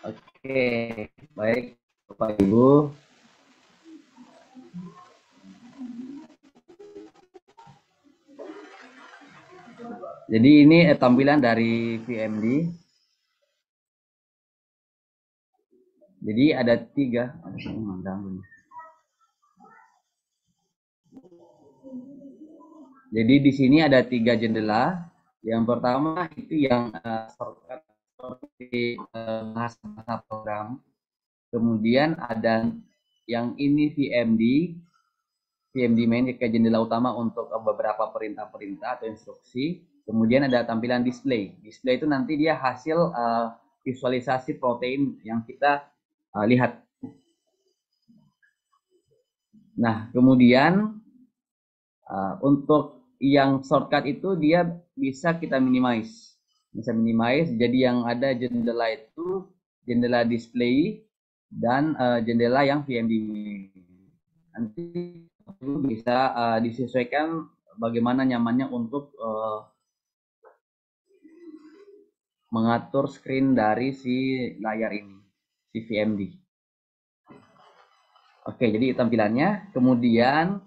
Oke, baik Bapak Ibu. Jadi ini tampilan dari VMD. Jadi ada tiga. Jadi di sini ada tiga jendela. Yang pertama itu yang shortcut seperti bahasa program. Kemudian ada yang ini VMD main ke jendela utama untuk beberapa perintah-perintah atau instruksi. Kemudian ada tampilan display. Display itu nanti dia hasil visualisasi protein yang kita lihat. Nah, kemudian untuk yang shortcut itu dia bisa kita minimize. Bisa minimize, jadi yang ada jendela itu jendela display dan jendela yang VMD. Nanti bisa disesuaikan bagaimana nyamannya untuk mengatur screen dari si layar ini, si VMD. Oke, jadi tampilannya. Kemudian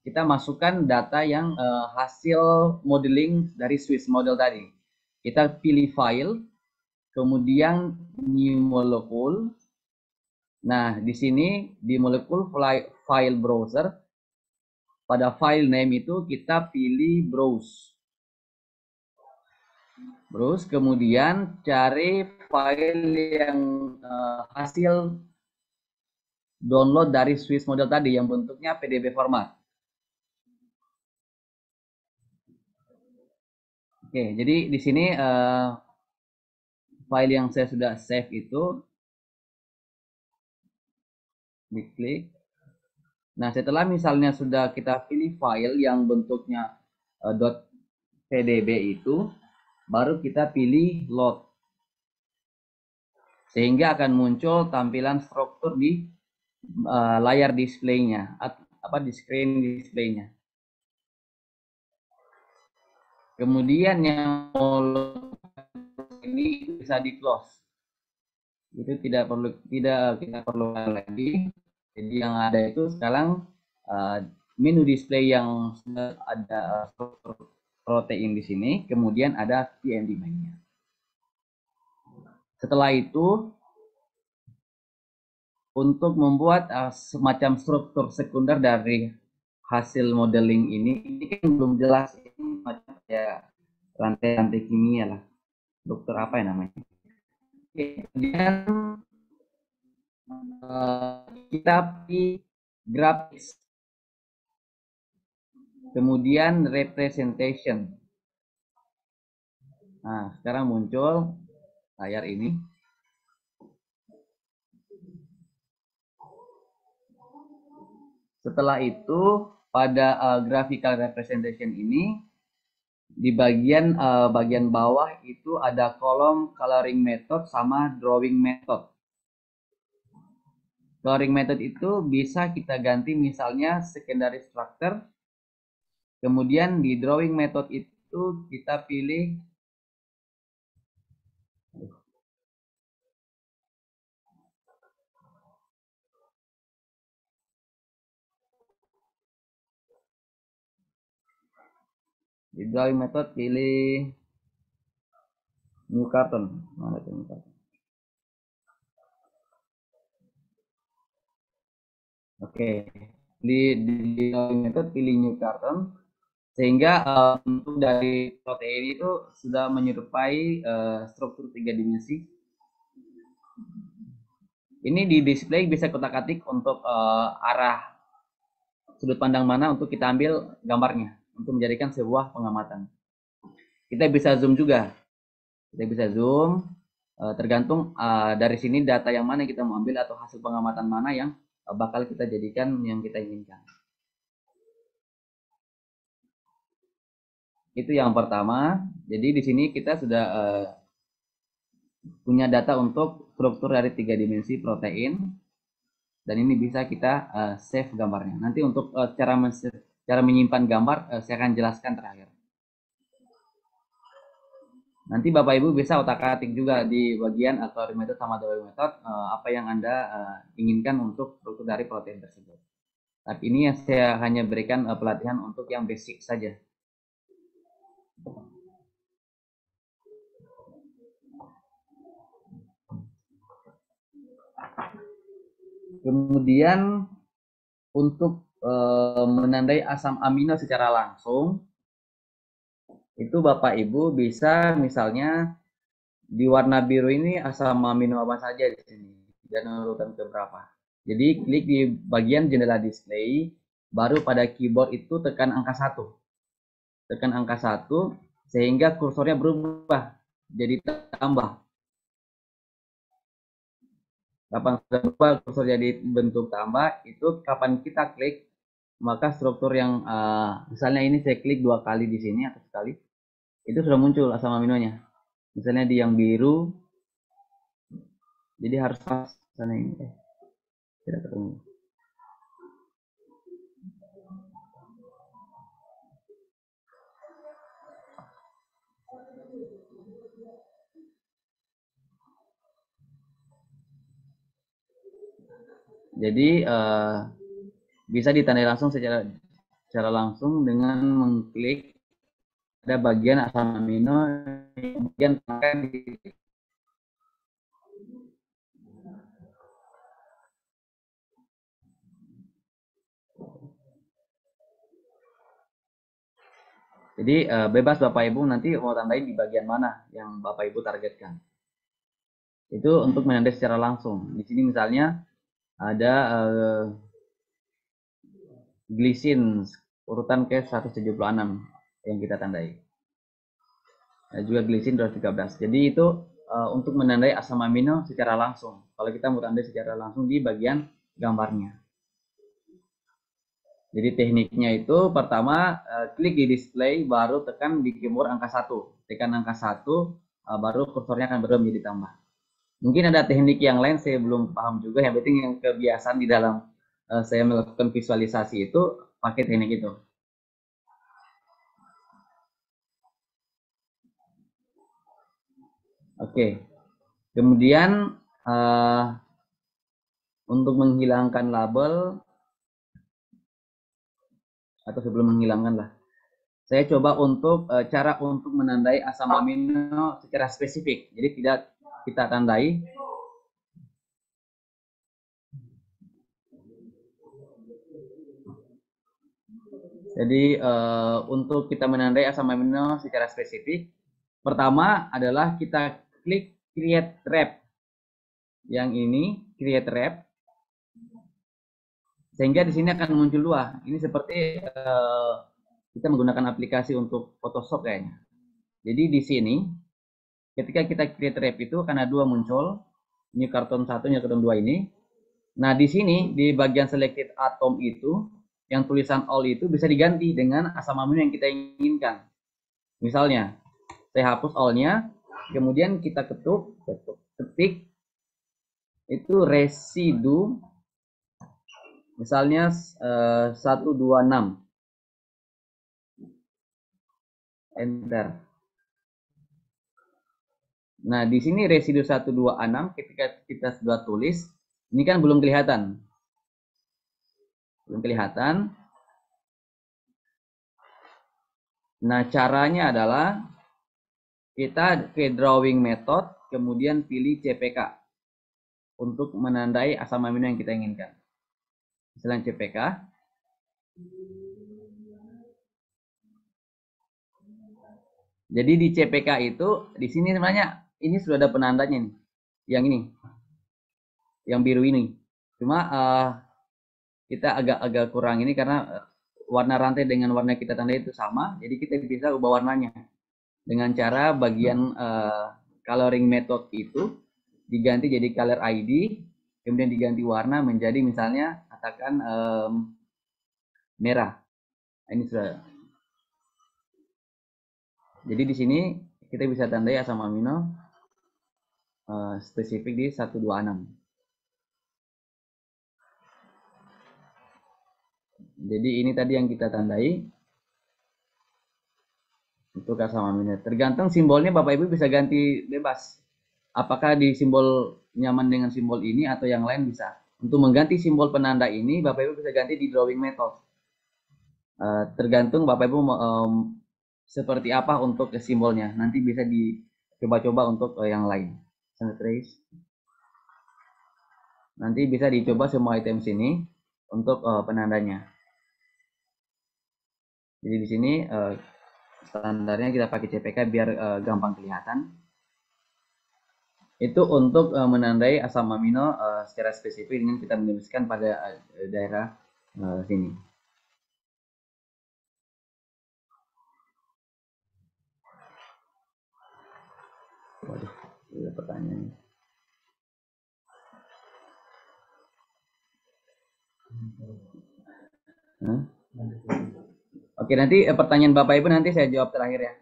kita masukkan data yang hasil modeling dari Swiss model tadi. Kita pilih file, kemudian new molecule. Nah, di sini di molecule file browser, pada file name itu kita pilih browse. Browse, kemudian cari file yang hasil download dari Swiss model tadi yang bentuknya PDB format. Oke, jadi di sini file yang saya sudah save itu diklik. Nah, setelah misalnya sudah kita pilih file yang bentuknya .pdb itu, baru kita pilih load. Sehingga akan muncul tampilan struktur di layar displaynya, apa di screen displaynya. Kemudian yang ini bisa di close. Itu tidak perlu lagi. Jadi yang ada itu sekarang menu display yang ada struktur protein di sini, kemudian ada VMD mainnya. Setelah itu untuk membuat semacam struktur sekunder dari hasil modeling ini kan belum jelas, ini macam ya rantai-rantai kimia lah, dokter apa ya namanya. Kemudian kita pilih graphics, kemudian representation. Nah, sekarang muncul layar ini. Setelah itu pada graphical representation ini di bagian bawah itu ada kolom coloring method sama drawing method. Coloring method itu bisa kita ganti misalnya secondary structure. Kemudian di drawing method itu kita pilih di drawing method pilih new carton. Mana itu new carton? Oke, di drawing method pilih new carton sehingga bentuk dari protein itu sudah menyerupai struktur 3 dimensi. Ini di display bisa kotak-atik untuk arah sudut pandang mana untuk kita ambil gambarnya untuk menjadikan sebuah pengamatan. Kita bisa zoom juga. Kita bisa zoom tergantung dari sini data yang mana kita mau ambil atau hasil pengamatan mana yang bakal kita jadikan yang kita inginkan. Itu yang pertama. Jadi di sini kita sudah punya data untuk struktur dari 3 dimensi protein dan ini bisa kita save gambarnya. Nanti untuk cara cara menyimpan gambar saya akan jelaskan terakhir. Nanti Bapak Ibu bisa otak-atik juga di bagian coloring method sama drawing method apa yang Anda inginkan untuk struktur dari protein tersebut. Tapi ini yang saya hanya berikan pelatihan untuk yang basic saja. Kemudian untuk menandai asam amino secara langsung, itu Bapak Ibu bisa misalnya di warna biru ini asam amino apa saja di sini dan urutan keberapa. Jadi klik di bagian jendela display, baru pada keyboard itu tekan angka 1. Tekan angka 1 sehingga kursornya berubah jadi tambah. Kapan sudah berubah kursor jadi bentuk tambah, itu kapan kita klik maka struktur yang misalnya ini saya klik 2 kali di sini atau sekali, itu sudah muncul asam aminonya. Misalnya di yang biru, jadi harus pas sana ini tidak ketemu. Jadi bisa ditandai langsung secara langsung dengan mengklik ada bagian asam amino kemudian tekan di jadi bebas Bapak Ibu nanti mau tandain di bagian mana yang Bapak Ibu targetkan. Itu untuk menandai secara langsung. Di sini misalnya ada glisin urutan ke 176 yang kita tandai. Ada juga glisin 213. Jadi itu untuk menandai asam amino secara langsung. Kalau kita mau tandai secara langsung di bagian gambarnya. Jadi tekniknya itu pertama klik di display baru tekan di keyboard angka 1. Tekan angka 1 baru kursornya akan berubah menjadi tambah. Mungkin ada teknik yang lain saya belum paham juga, yang penting yang kebiasaan di dalam saya melakukan visualisasi itu pakai teknik itu. Oke. Kemudian untuk menghilangkan label atau sebelum menghilangkan lah, saya coba untuk cara untuk menandai asam amino secara spesifik. Jadi tidak kita tandai Jadi untuk kita menandai asam amino secara spesifik, pertama adalah kita klik create wrap. Yang ini create wrap, sehingga di sini akan muncul dua. Ini seperti kita menggunakan aplikasi untuk Photoshop kayaknya. Jadi di sini ketika kita create wrap itu akan ada dua muncul. Ini karton 1, ini karton 2 ini. Nah di sini di bagian selected atom itu, yang tulisan all itu bisa diganti dengan asam amino yang kita inginkan. Misalnya, saya hapus all-nya, kemudian kita ketik, itu residu, misalnya 126, enter. Nah, di sini residu 126 ketika kita sudah tulis, ini kan belum kelihatan. Belum kelihatan. Nah, caranya adalah kita ke drawing method, kemudian pilih CPK untuk menandai asam amino yang kita inginkan. Misalnya CPK. Jadi di CPK itu, di sini sebenarnya ini sudah ada penandanya nih. Yang ini. Yang biru ini. Cuma kita agak kurang ini karena warna rantai dengan warna kita tandai itu sama. Jadi kita bisa ubah warnanya. Dengan cara bagian coloring method itu diganti jadi color ID. Kemudian diganti warna menjadi misalnya katakan merah. Ini sudah. Jadi di sini kita bisa tandai asam amino spesifik di 126. Jadi ini tadi yang kita tandai untuk asam amino. Tergantung simbolnya Bapak Ibu bisa ganti bebas. Apakah di simbol nyaman dengan simbol ini atau yang lain bisa. Untuk mengganti simbol penanda ini Bapak Ibu bisa ganti di drawing method. Tergantung Bapak Ibu seperti apa untuk simbolnya. Nanti bisa dicoba-coba untuk yang lain. Trace. Nanti bisa dicoba semua item sini untuk penandanya. Jadi di sini standarnya kita pakai CPK biar gampang kelihatan. Itu untuk menandai asam amino secara spesifik dengan kita menuliskan pada daerah sini. Waduh, ada pertanyaan. Oke, nanti pertanyaan Bapak Ibu nanti saya jawab terakhir ya.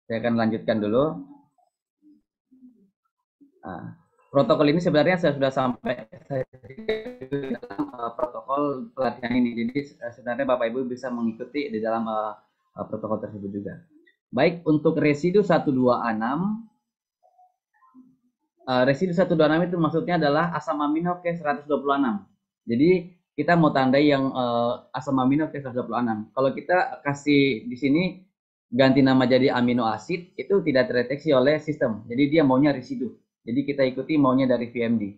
Saya akan lanjutkan dulu. Protokol ini sebenarnya saya sudah sampai dalam protokol pelatihan ini. Jadi sebenarnya Bapak Ibu bisa mengikuti di dalam protokol tersebut juga. Baik, untuk residu 126, residu 126 itu maksudnya adalah asam amino K126. Jadi kita mau tandai yang asam amino K126. Kalau kita kasih di sini ganti nama jadi amino asid, itu tidak terdeteksi oleh sistem. Jadi dia maunya residu. Jadi kita ikuti maunya dari VMD.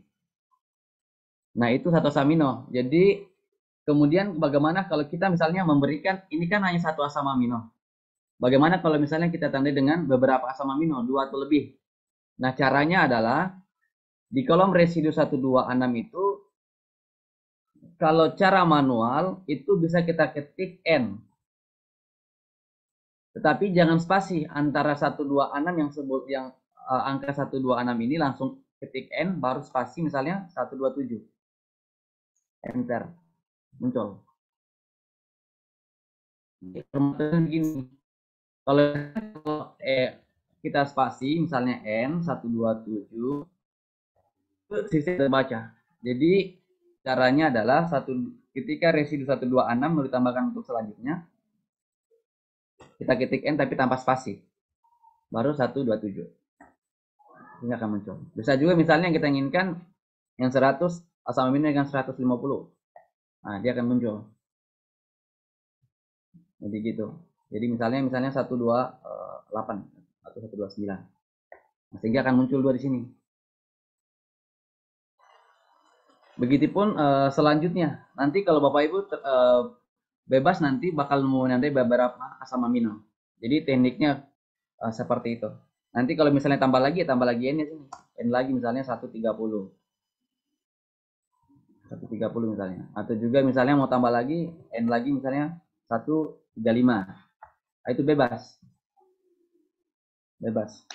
Nah, itu satu asam amino. Jadi kemudian bagaimana kalau kita misalnya memberikan, ini kan hanya satu asam amino. Bagaimana kalau misalnya kita tandai dengan beberapa asam amino, 2 atau lebih. Nah, caranya adalah di kolom residu 126 itu, kalau cara manual itu bisa kita ketik N. Tetapi jangan spasi antara 126 yang sebut yang angka 126 ini langsung ketik N baru spasi misalnya 127. Enter. Muncul. Begini. Kalau kita spasi misalnya N 127 sistem terbaca. Jadi caranya adalah ketika residu 126 mau ditambahkan untuk selanjutnya, kita ketik N tapi tanpa spasi. Baru 127. Ini akan muncul. Bisa juga misalnya yang kita inginkan yang 100 asam amino dengan 150. Nah, dia akan muncul. Jadi gitu. Jadi misalnya 128 atau 129. Nah, sehingga akan muncul 2 di sini. Begitupun selanjutnya. Nanti kalau Bapak Ibu bebas nanti bakal menandai beberapa asam amino. Jadi tekniknya seperti itu. Nanti kalau misalnya tambah lagi N-nya sini. N lagi misalnya 130. 130 misalnya. Atau juga misalnya mau tambah lagi N lagi misalnya 135. Nah, itu bebas. Bebas.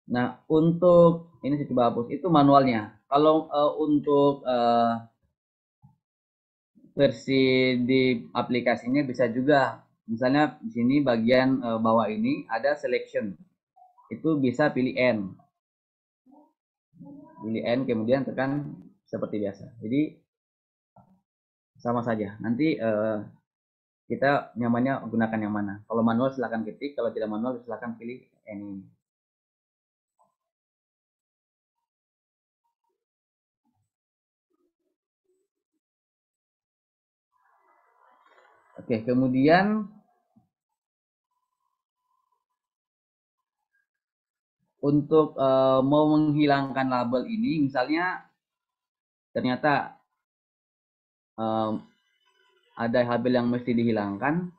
Nah, untuk ini saya coba hapus, itu manualnya. Kalau untuk versi di aplikasinya bisa juga, misalnya di sini bagian bawah ini ada selection, itu bisa pilih N kemudian tekan seperti biasa. Jadi sama saja. Nanti kita nyamannya gunakan yang mana. Kalau manual silahkan ketik, kalau tidak manual silahkan pilih N ini. Oke, kemudian untuk mau menghilangkan label ini, misalnya ternyata ada label yang mesti dihilangkan,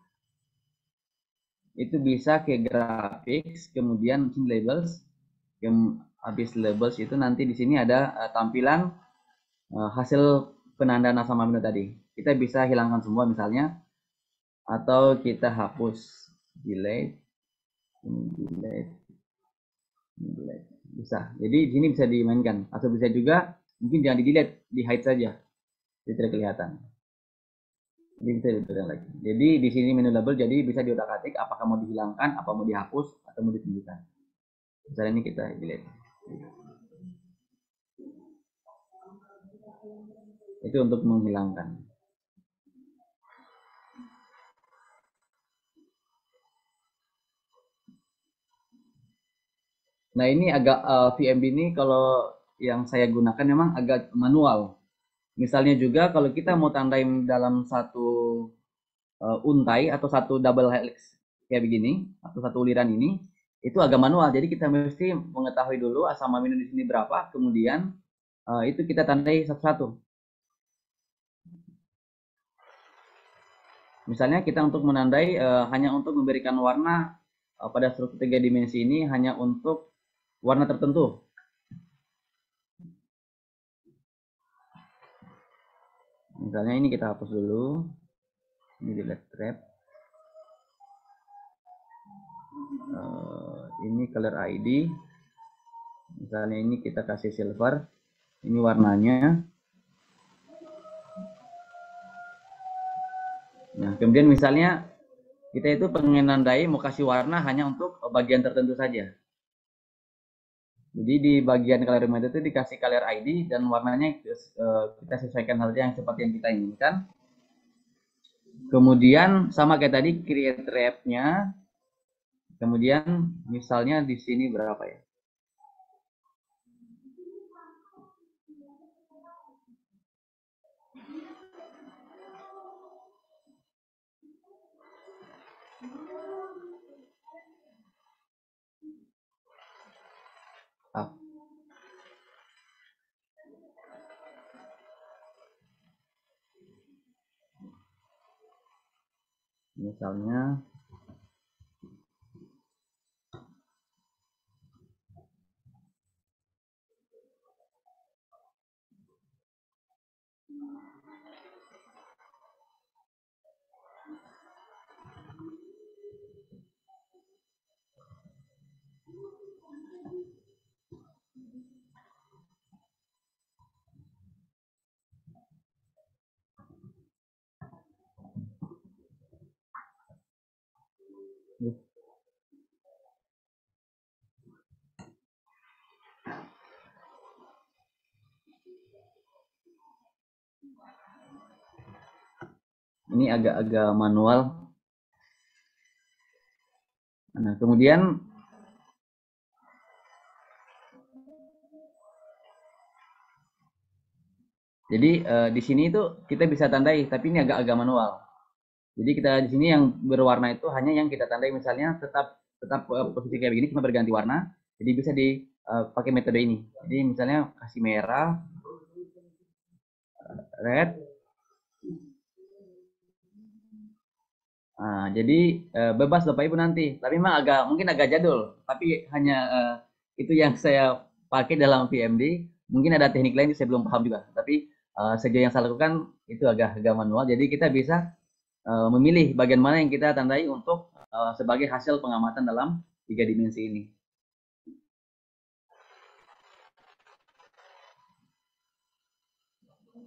itu bisa ke graphics, kemudian labels, yang habis labels itu nanti di sini ada tampilan hasil penandaan asam amino tadi. Kita bisa hilangkan semua misalnya, atau kita hapus, delete, bisa. Jadi di sini bisa dimainkan, atau bisa juga mungkin jangan di delete, di hide saja, jadi tidak kelihatan. Jadi bisa diberikan lagi. Jadi di sini menu label, jadi bisa diotak-atik apakah mau dihilangkan, apa mau dihapus, atau mau ditunjukkan. Misalnya ini kita delete. Itu untuk menghilangkan. Nah ini agak VMB ini kalau yang saya gunakan memang agak manual. Misalnya juga kalau kita mau tandain dalam satu untai atau satu double helix kayak begini atau satu uliran ini itu agak manual. Jadi kita mesti mengetahui dulu asam amino di sini berapa, kemudian itu kita tandai satu-satu. Misalnya kita untuk menandai hanya untuk memberikan warna pada struktur 3 dimensi ini hanya untuk warna tertentu. Misalnya ini kita hapus dulu. Ini delete trap. Ini color ID. Misalnya ini kita kasih silver. Ini warnanya. Nah, kemudian misalnya kita itu pengen nandai mau kasih warna hanya untuk bagian tertentu saja. Jadi di bagian colorimeter itu dikasih color ID dan warnanya kita sesuaikan halnya yang seperti yang kita inginkan. Kemudian sama kayak tadi create wrap-nya. Kemudian misalnya di sini berapa ya? Ah, misalnya ini agak-agak manual. Nah, kemudian jadi di sini itu kita bisa tandai, tapi ini agak-agak manual. Jadi kita di sini yang berwarna itu hanya yang kita tandai, misalnya tetap posisi kayak begini cuma berganti warna. Jadi bisa dipakai metode ini. Jadi misalnya kasih merah, red. Nah, jadi bebas Bapak Ibu nanti. Tapi memang mungkin agak jadul. Tapi hanya itu yang saya pakai dalam VMD. Mungkin ada teknik lain yang saya belum paham juga. Tapi sejauh yang saya lakukan itu agak manual. Jadi kita bisa memilih bagian mana yang kita tandai untuk sebagai hasil pengamatan dalam 3 dimensi ini.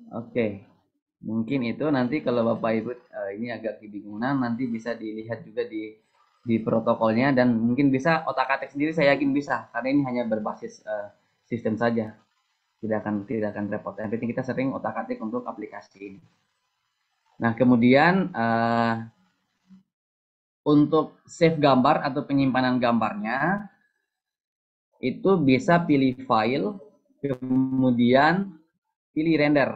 Oke, mungkin itu nanti kalau Bapak Ibu ini agak kebingungan, nanti bisa dilihat juga di protokolnya dan mungkin bisa otak-atik sendiri, saya yakin bisa karena ini hanya berbasis sistem saja, tidak akan repot. Yang penting kita sering otak-atik untuk aplikasi ini. Nah, kemudian untuk save gambar atau penyimpanan gambarnya itu bisa pilih file, kemudian pilih render,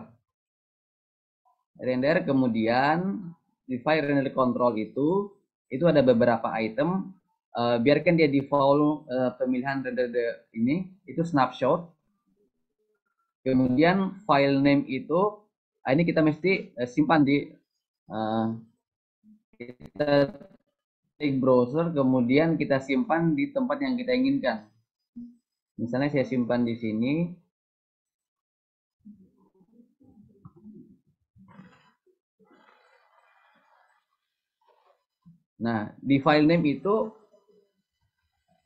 kemudian di file render control itu ada beberapa item. Biarkan dia default pemilihan render ini itu snapshot. Kemudian file name itu ini kita mesti simpan di kita klik browser, kemudian kita simpan di tempat yang kita inginkan. Misalnya saya simpan di sini. Nah, di file name itu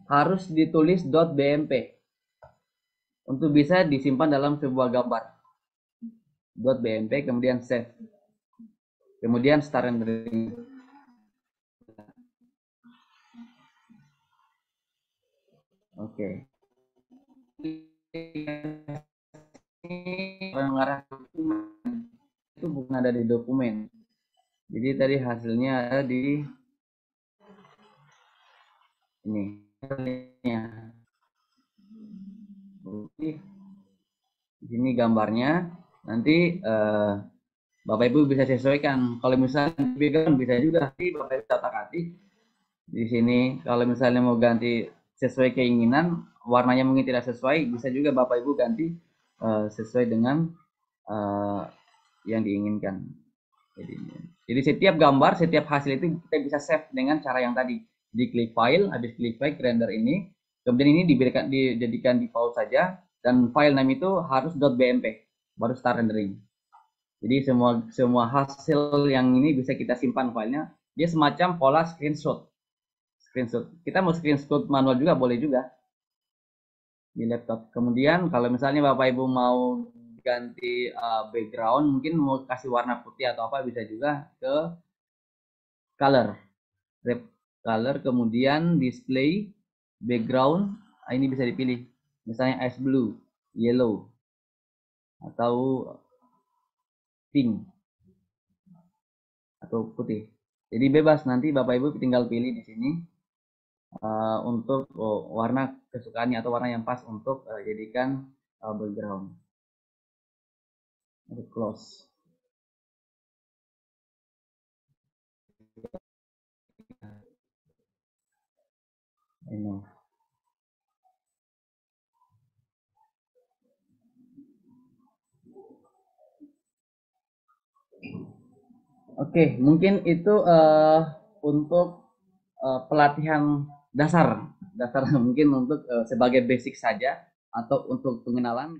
harus ditulis .bmp untuk bisa disimpan dalam sebuah gambar. .bmp kemudian save. Kemudian start rendering. Oke. Ini mengarah ke dokumen. Itu bukan ada di dokumen. Jadi tadi hasilnya ada di ini. Di sini gambarnya. Nanti Bapak Ibu bisa sesuaikan. Kalau misalnya background bisa juga. Tapi Bapak Ibu otak-atik di sini. Kalau misalnya mau ganti sesuai keinginan, warnanya mungkin tidak sesuai, bisa juga Bapak Ibu ganti sesuai dengan uh, yang diinginkan. Jadi setiap gambar, setiap hasil itu kita bisa save dengan cara yang tadi. Di klik file, habis klik file render ini, kemudian ini dijadikan default saja, dan file name itu harus .bmp, baru start rendering. Jadi semua semua hasil yang ini bisa kita simpan filenya. Dia semacam pola screenshot. Screenshot. Kita mau screenshot manual juga boleh juga di laptop. Kemudian kalau misalnya Bapak Ibu mau ganti background, mungkin mau kasih warna putih atau apa bisa juga ke color. Wrap color, kemudian display background. Ini bisa dipilih. Misalnya ice blue, yellow, atau pink atau putih. Jadi bebas, nanti Bapak Ibu tinggal pilih di sini untuk warna kesukaannya atau warna yang pas untuk jadikan background. Close. Ini. Oke, mungkin itu untuk pelatihan dasar, mungkin untuk sebagai basic saja atau untuk pengenalan.